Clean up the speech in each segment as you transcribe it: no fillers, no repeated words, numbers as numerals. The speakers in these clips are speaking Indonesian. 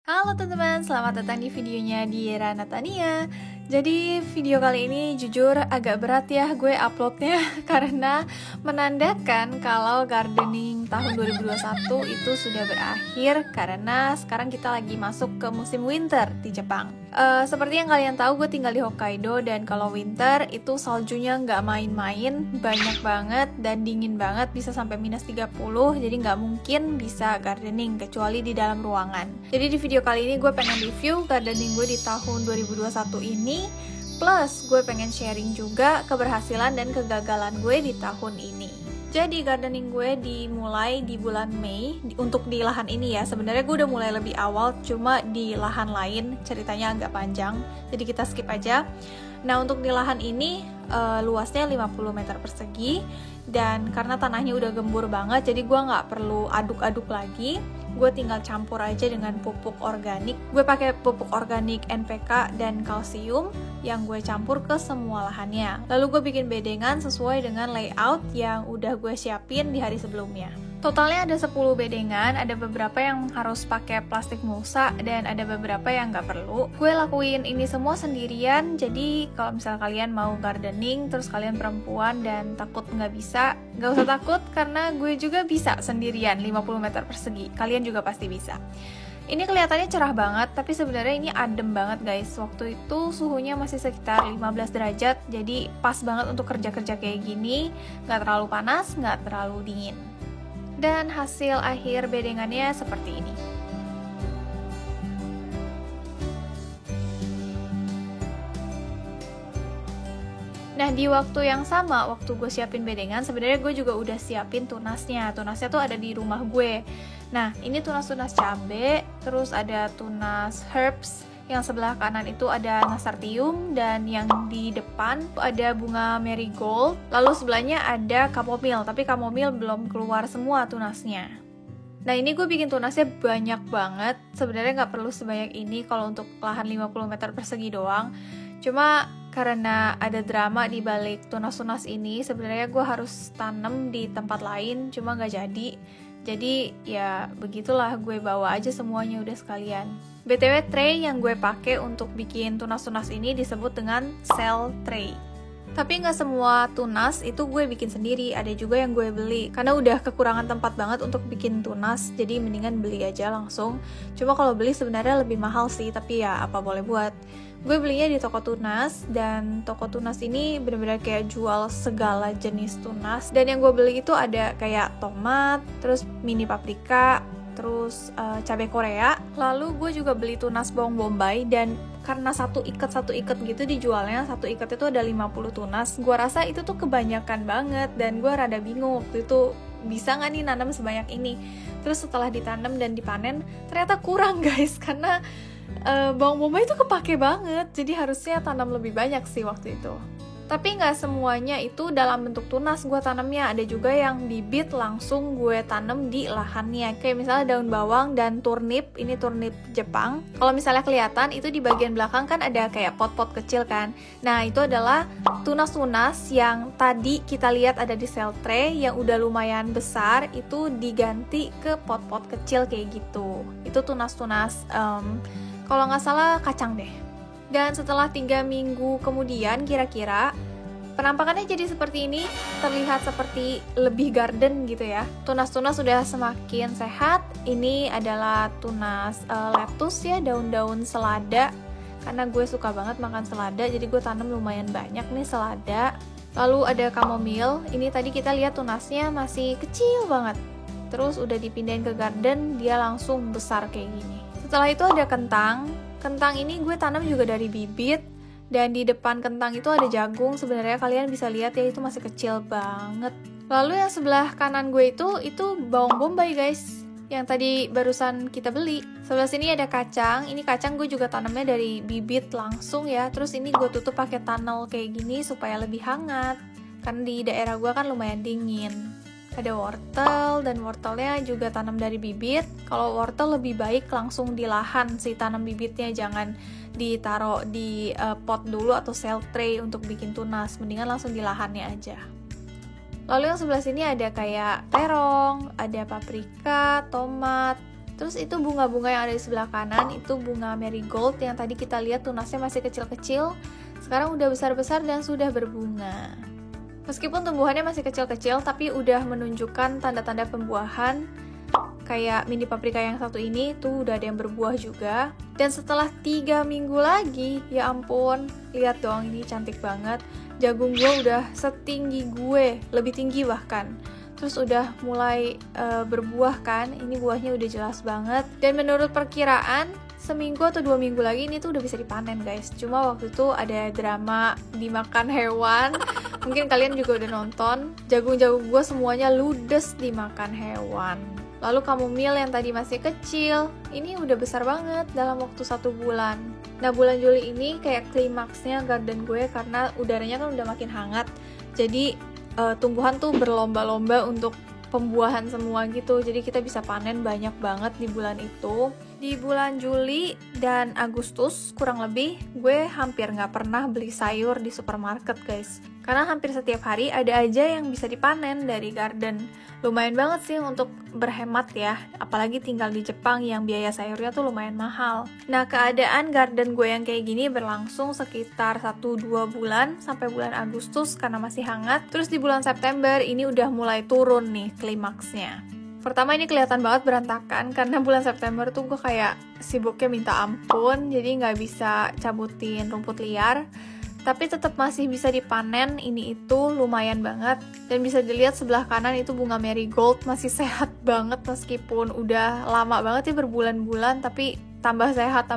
Halo teman-teman, selamat datang di videonya Diera Natania. Jadi video kali ini jujur agak berat ya gue uploadnya karena menandakan kalau gardening tahun 2021 itu sudah berakhir karena sekarang kita lagi masuk ke musim winter di Jepang. Seperti yang kalian tahu, gue tinggal di Hokkaido dan kalau winter itu saljunya nggak main-main, banyak banget dan dingin banget, bisa sampai minus 30, jadi nggak mungkin bisa gardening kecuali di dalam ruangan. Jadi di video kali ini gue pengen review gardening gue di tahun 2021 ini, plus gue pengen sharing juga keberhasilan dan kegagalan gue di tahun ini. Jadi gardening gue dimulai di bulan Mei untuk di lahan ini ya. Sebenarnya gue udah mulai lebih awal, cuma di lahan lain ceritanya agak panjang, jadi kita skip aja. Nah untuk di lahan ini luasnya 50 meter persegi, dan karena tanahnya udah gembur banget, jadi gue nggak perlu aduk-aduk lagi. Gue tinggal campur aja dengan pupuk organik. Gue pakai pupuk organik NPK dan kalsium yang gue campur ke semua lahannya. Lalu gue bikin bedengan sesuai dengan layout yang udah gue siapin di hari sebelumnya. Totalnya ada 10 bedengan, ada beberapa yang harus pakai plastik mulsa dan ada beberapa yang nggak perlu. Gue lakuin ini semua sendirian, jadi kalau misalnya kalian mau gardening, terus kalian perempuan dan takut nggak bisa, nggak usah takut karena gue juga bisa sendirian 50 meter persegi. Kalian juga pasti bisa. Ini kelihatannya cerah banget, tapi sebenarnya ini adem banget guys. Waktu itu suhunya masih sekitar 15 derajat, jadi pas banget untuk kerja-kerja kayak gini, nggak terlalu panas, nggak terlalu dingin. Dan hasil akhir bedengannya seperti ini. Nah di waktu yang sama, waktu gue siapin bedengan, sebenarnya gue juga udah siapin tunasnya. Tunasnya tuh ada di rumah gue. Nah ini tunas-tunas cabe, terus ada tunas herbs. Yang sebelah kanan itu ada nasartium, dan yang di depan ada bunga marigold. Lalu sebelahnya ada chamomile, tapi chamomile belum keluar semua tunasnya. Nah ini gue bikin tunasnya banyak banget. Sebenarnya nggak perlu sebanyak ini kalau untuk lahan 50 meter persegi doang. Cuma karena ada drama di balik tunas-tunas ini, sebenarnya gue harus tanam di tempat lain, cuma nggak jadi. Jadi ya begitulah, gue bawa aja semuanya udah sekalian. BTW tray yang gue pakai untuk bikin tunas-tunas ini disebut dengan cell tray. Tapi nggak semua tunas itu gue bikin sendiri, ada juga yang gue beli. Karena udah kekurangan tempat banget untuk bikin tunas, jadi mendingan beli aja langsung. Cuma kalau beli sebenarnya lebih mahal sih, tapi ya apa boleh buat. Gue belinya di toko tunas, dan toko tunas ini bener-bener kayak jual segala jenis tunas. Dan yang gue beli itu ada kayak tomat, terus mini paprika, terus cabai Korea. Lalu gue juga beli tunas bawang bombay, dan karena satu ikat gitu dijualnya, satu ikat itu ada 50 tunas. Gue rasa itu tuh kebanyakan banget, dan gue rada bingung waktu itu bisa nggak nih nanam sebanyak ini. Terus setelah ditanam dan dipanen ternyata kurang guys, karena bawang bombay itu kepake banget, jadi harusnya tanam lebih banyak sih waktu itu. Tapi nggak semuanya itu dalam bentuk tunas gue tanamnya, ada juga yang bibit langsung gue tanam di lahannya. Kayak misalnya daun bawang dan turnip, ini turnip Jepang. Kalau misalnya kelihatan itu di bagian belakang kan ada kayak pot-pot kecil kan. Nah itu adalah tunas-tunas yang tadi kita lihat ada di cell tray yang udah lumayan besar, itu diganti ke pot-pot kecil kayak gitu. Itu tunas-tunas kalau nggak salah kacang deh. Dan setelah 3 minggu kemudian kira-kira, penampakannya jadi seperti ini, terlihat seperti lebih garden gitu ya. Tunas-tunas sudah semakin sehat. Ini adalah tunas lettuce ya, daun-daun selada. Karena gue suka banget makan selada, jadi gue tanam lumayan banyak nih selada. Lalu ada chamomile, ini tadi kita lihat tunasnya masih kecil banget. Terus udah dipindahin ke garden, dia langsung besar kayak gini. Setelah itu ada kentang. Kentang ini gue tanam juga dari bibit, dan di depan kentang itu ada jagung. Sebenarnya kalian bisa lihat ya, itu masih kecil banget. Lalu yang sebelah kanan gue itu bawang bombay guys, yang tadi barusan kita beli. Sebelah sini ada kacang. Ini kacang gue juga tanamnya dari bibit langsung ya. Terus ini gue tutup pakai tunnel kayak gini supaya lebih hangat, karena di daerah gue kan lumayan dingin. Ada wortel, dan wortelnya juga tanam dari bibit. Kalau wortel lebih baik langsung di lahan sih tanam bibitnya, jangan ditaruh di pot dulu atau cell tray untuk bikin tunas, mendingan langsung di lahannya aja. Lalu yang sebelah sini ada kayak terong, ada paprika, tomat, Terus itu bunga-bunga yang ada di sebelah kanan, itu bunga marigold yang tadi kita lihat tunasnya masih kecil-kecil, sekarang udah besar-besar dan sudah berbunga. Meskipun tumbuhannya masih kecil-kecil, tapi udah menunjukkan tanda-tanda pembuahan. Kayak mini paprika yang satu ini tuh udah ada yang berbuah juga. Dan setelah 3 minggu lagi, ya ampun, lihat dong, ini cantik banget. Jagung gue udah setinggi gue, lebih tinggi bahkan. Terus udah mulai berbuah kan, ini buahnya udah jelas banget. Dan menurut perkiraan, seminggu atau 2 minggu lagi ini tuh udah bisa dipanen guys. Cuma waktu itu ada drama dimakan hewan. Mungkin kalian juga udah nonton. Jagung-jagung gue semuanya ludes dimakan hewan. Lalu chamomile yang tadi masih kecil, ini udah besar banget dalam waktu 1 bulan. Nah, bulan Juli ini kayak klimaksnya garden gue karena udaranya kan udah makin hangat. Jadi tumbuhan tuh berlomba-lomba untuk pembuahan semua gitu. Jadi kita bisa panen banyak banget di bulan itu. Di bulan Juli dan Agustus kurang lebih gue hampir nggak pernah beli sayur di supermarket guys. Karena hampir setiap hari ada aja yang bisa dipanen dari garden. Lumayan banget sih untuk berhemat ya, apalagi tinggal di Jepang yang biaya sayurnya tuh lumayan mahal. Nah, keadaan garden gue yang kayak gini berlangsung sekitar 1-2 bulan sampai bulan Agustus karena masih hangat. Terus di bulan September ini udah mulai turun nih klimaksnya. Pertama ini kelihatan banget berantakan karena bulan September tuh gue kayak sibuknya minta ampun, jadi nggak bisa cabutin rumput liar. Tapi tetap masih bisa dipanen, ini itu lumayan banget. Dan bisa dilihat sebelah kanan itu bunga marigold masih sehat banget meskipun udah lama banget ya berbulan-bulan, tapi tambah sehat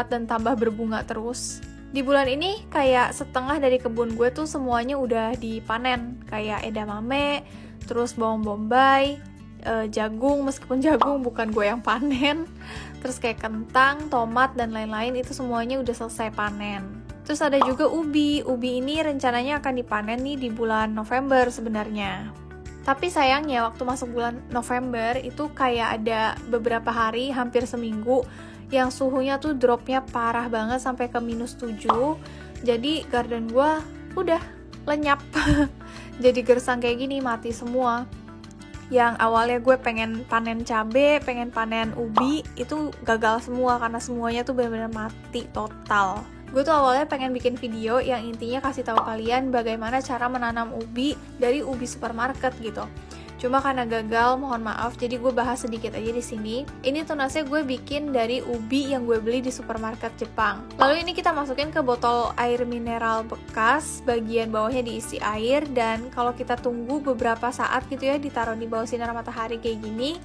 dan tambah berbunga terus. Di bulan ini kayak setengah dari kebun gue tuh semuanya udah dipanen, kayak edamame, terus bawang bombay, jagung, meskipun jagung bukan gue yang panen, terus kayak kentang, tomat, dan lain-lain itu semuanya udah selesai panen. Terus ada juga ubi ini rencananya akan dipanen nih di bulan November sebenarnya. Tapi sayangnya waktu masuk bulan November itu kayak ada beberapa hari, hampir seminggu, yang suhunya tuh dropnya parah banget sampai ke -7. Jadi garden gue udah lenyap. Jadi gersang kayak gini, mati semua. Yang awalnya gue pengen panen cabe, pengen panen ubi, itu gagal semua karena semuanya tuh benar-benar mati total. Gue tuh awalnya pengen bikin video yang intinya kasih tahu kalian bagaimana cara menanam ubi dari ubi supermarket gitu. Cuma karena gagal, mohon maaf, jadi gue bahas sedikit aja di sini. Ini tunasnya gue bikin dari ubi yang gue beli di supermarket Jepang. Lalu ini kita masukin ke botol air mineral bekas, bagian bawahnya diisi air, dan kalau kita tunggu beberapa saat gitu ya, ditaruh di bawah sinar matahari kayak gini,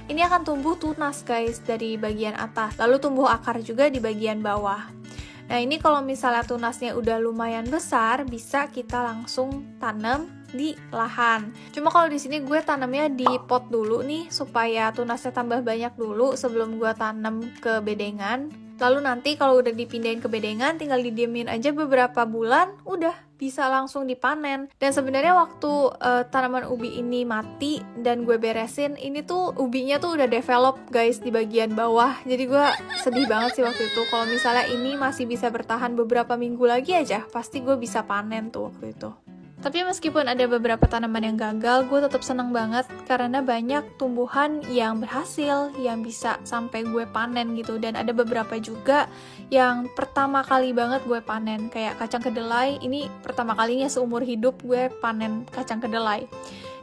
ini akan tumbuh tunas guys dari bagian atas, lalu tumbuh akar juga di bagian bawah. Nah, ini kalau misalnya tunasnya udah lumayan besar, bisa kita langsung tanam di lahan. Cuma kalau di sini gue tanamnya di pot dulu nih supaya tunasnya tambah banyak dulu sebelum gue tanam ke bedengan. Lalu nanti kalau udah dipindahin ke bedengan, tinggal didiemin aja beberapa bulan, udah bisa langsung dipanen. Dan sebenarnya waktu tanaman ubi ini mati dan gue beresin, ini tuh ubinya tuh udah develop guys di bagian bawah. Jadi gue sedih banget sih waktu itu. Kalau misalnya ini masih bisa bertahan beberapa minggu lagi aja, pasti gue bisa panen tuh waktu itu. Tapi meskipun ada beberapa tanaman yang gagal, gue tetap seneng banget karena banyak tumbuhan yang berhasil, yang bisa sampai gue panen gitu. Dan ada beberapa juga yang pertama kali banget gue panen, kayak kacang kedelai. Ini pertama kalinya seumur hidup gue panen kacang kedelai.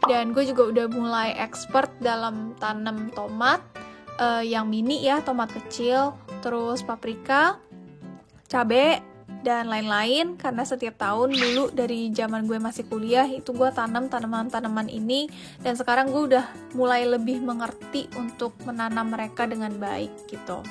Dan gue juga udah mulai expert dalam tanam tomat, yang mini ya, tomat kecil, terus paprika, cabe, dan lain-lain, karena setiap tahun dulu dari zaman gue masih kuliah itu gue tanam tanaman-tanaman ini, dan sekarang gue udah mulai lebih mengerti untuk menanam mereka dengan baik gitu.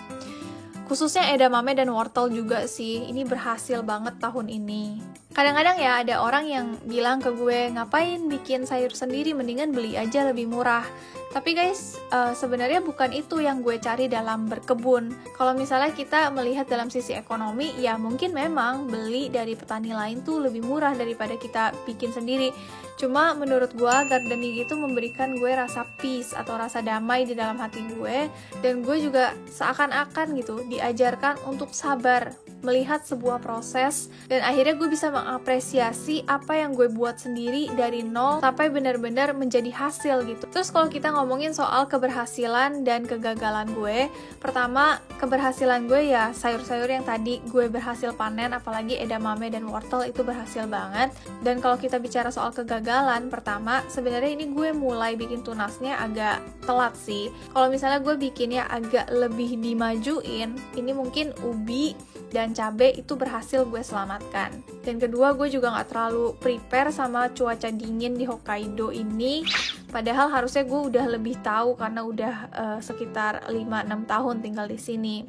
Khususnya edamame dan wortel juga sih, ini berhasil banget tahun ini. Kadang-kadang ya ada orang yang bilang ke gue, ngapain bikin sayur sendiri, mendingan beli aja lebih murah. Tapi guys, sebenarnya bukan itu yang gue cari dalam berkebun. Kalau misalnya kita melihat dalam sisi ekonomi, ya mungkin memang beli dari petani lain tuh lebih murah daripada kita bikin sendiri. Cuma menurut gue, gardening itu memberikan gue rasa peace atau rasa damai di dalam hati gue. Dan gue juga seakan-akan gitu diajarkan untuk sabar, melihat sebuah proses, dan akhirnya gue bisa mengapresiasi apa yang gue buat sendiri dari nol sampai benar-benar menjadi hasil gitu. Terus kalau kita ngomongin soal keberhasilan dan kegagalan gue. Pertama, keberhasilan gue ya sayur-sayur yang tadi gue berhasil panen, apalagi edamame dan wortel itu berhasil banget. Dan kalau kita bicara soal kegagalan, pertama, sebenarnya ini gue mulai bikin tunasnya agak telat sih. Kalau misalnya gue bikinnya agak lebih dimajuin, ini mungkin ubi dan cabai itu berhasil gue selamatkan. Dan kedua, gue juga gak terlalu prepare sama cuaca dingin di Hokkaido ini. Padahal harusnya gue udah lebih tahu karena udah sekitar 5-6 tahun tinggal di sini.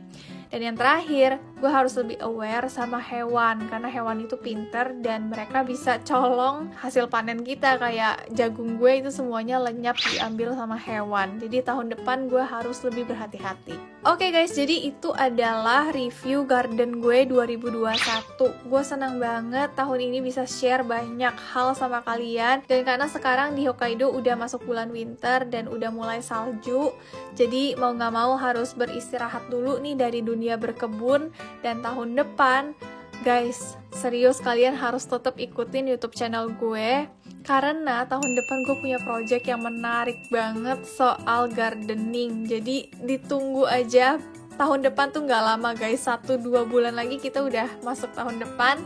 Dan yang terakhir, gue harus lebih aware sama hewan, karena hewan itu pinter dan mereka bisa colong hasil panen kita. Kayak jagung gue itu semuanya lenyap diambil sama hewan. Jadi tahun depan gue harus lebih berhati-hati. Oke guys, jadi itu adalah review garden gue 2021. Gue senang banget tahun ini bisa share banyak hal sama kalian. Dan karena sekarang di Hokkaido udah masuk bulan winter dan udah mulai salju, jadi mau gak mau harus beristirahat dulu nih dari dunia berkebun. Dan tahun depan, guys, serius kalian harus tetap ikutin YouTube channel gue, karena tahun depan gue punya project yang menarik banget soal gardening. Jadi ditunggu aja, tahun depan tuh gak lama guys, 1-2 bulan lagi kita udah masuk tahun depan.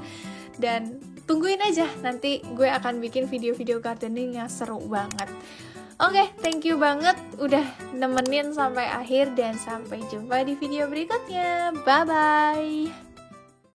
Dan tungguin aja, nanti gue akan bikin video-video gardening yang seru banget. Oke, thank you banget udah nemenin sampai akhir dan sampai jumpa di video berikutnya. Bye-bye!